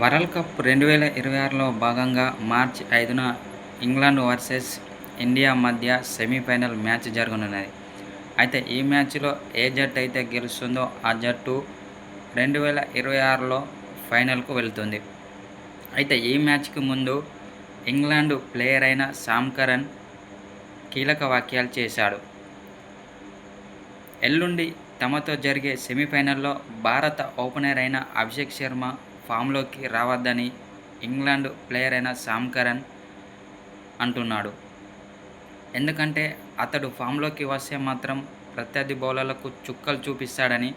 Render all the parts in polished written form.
World cup 2026లో భాగంగా మార్చి 5న England versus India మధ్య semifinal match జరగనున్నది. అయితే ఈ మ్యాచ్‌లో ఏ జట్టు అయితే గెలుస్తుందో ఆ జట్టు 2026లో ఫైనల్‌కు వెళ్తుంది. అయితే ఈ మ్యాచ్‌కి ముందు ఇంగ్లాండ్ ప్లేయర్ అయిన సామ్ కరన్ కీలక వ్యాఖ్యలు చేశాడు. ఎల్లుండి తమతో జరిగే సెమీఫైనల్లో భారత ఓపెనర్ అయిన అభిషేక్ శర్మ ఫామ్‌లోకి రావద్దని ఇంగ్లాండ్ ప్లేయర్ అయిన సామ్ కరన్ అంటున్నాడు. ఎందుకంటే అతడు ఫామ్‌లోకి వస్తే మాత్రం ప్రత్యర్థి బౌలర్లకు చుక్కలు చూపిస్తాడని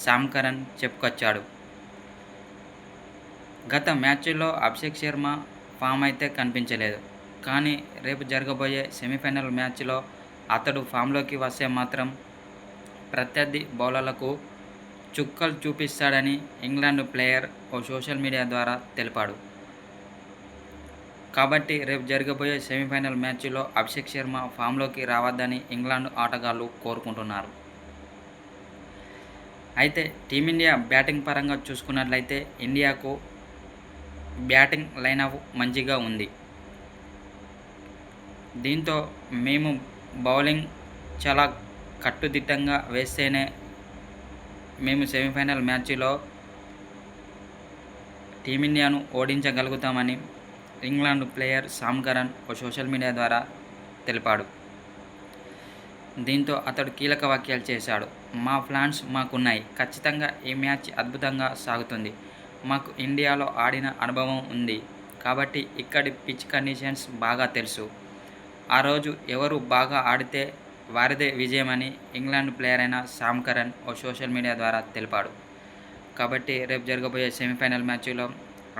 సామ్ కరన్ చెప్పుకొచ్చాడు. గత మ్యాచ్‌ల్లో అభిషేక్ శర్మ ఫామ్ అయితే కనిపించలేదు. కానీ రేపు జరగబోయే సెమీఫైనల్ మ్యాచ్‌లో అతడు ఫామ్‌లోకి వస్తే మాత్రం ప్రత్యర్థి బౌలర్లకు చుక్కలు చూపిస్తాడని ఇంగ్లాండ్ ప్లేయర్ ఓ సోషల్ మీడియా ద్వారా తెలిపాడు. కాబట్టి రేపు జరగబోయే సెమీఫైనల్ మ్యాచ్‌లో అభిషేక్ శర్మ ఫామ్‌లోకి రావద్దని ఇంగ్లాండ్ ఆటగాళ్లు కోరుకుంటున్నారు. అయితే టీమిండియా బ్యాటింగ్ పరంగా చూసుకున్నట్లయితే ఇండియాకు బ్యాటింగ్ లైనప్ మంచిగా ఉంది. దీంతో మేము బౌలింగ్ చాలా కట్టుదిట్టంగా వేస్తేనే మేము సెమీఫైనల్ మ్యాచ్‌లో టీమిండియాను ఓడించగలుగుతామని ఇంగ్లాండ్ ప్లేయర్ సామ్ కరన్ ఓ సోషల్ మీడియా ద్వారా తెలిపాడు. దీంతో అతడు కీలక వ్యాఖ్యలు చేశాడు. మా ప్లాన్స్ మాకున్నాయి. ఖచ్చితంగా ఈ మ్యాచ్ అద్భుతంగా సాగుతుంది. మాకు ఇండియాలో ఆడిన అనుభవం ఉంది కాబట్టి ఇక్కడి పిచ్ కండిషన్స్ బాగా తెలుసు. ఆ రోజు ఎవరు బాగా ఆడితే వారిదే విజయమని ఇంగ్లాండ్ ప్లేయర్ అయిన సామ్ కరన్ ఓ సోషల్ మీడియా ద్వారా తెలిపాడు. కాబట్టి రేపు జరగబోయే సెమీఫైనల్ మ్యాచ్‌లో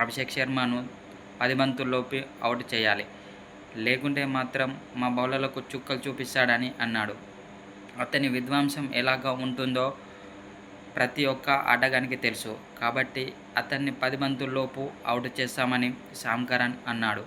అభిషేక్ శర్మను 10 బంతుల్లోపే అవుట్ చేయాలి. లేకుంటే మాత్రం మా బౌలర్లకు చుక్కలు చూపిస్తాడని అన్నాడు. అతని విధ్వంసం ఎలాగా ఉంటుందో ప్రతి ఒక్క ఆటగానికి తెలుసు. కాబట్టి అతన్ని 10 బంతుల్లోపు అవుట్ చేస్తామని సామ్ కరన్ అన్నాడు.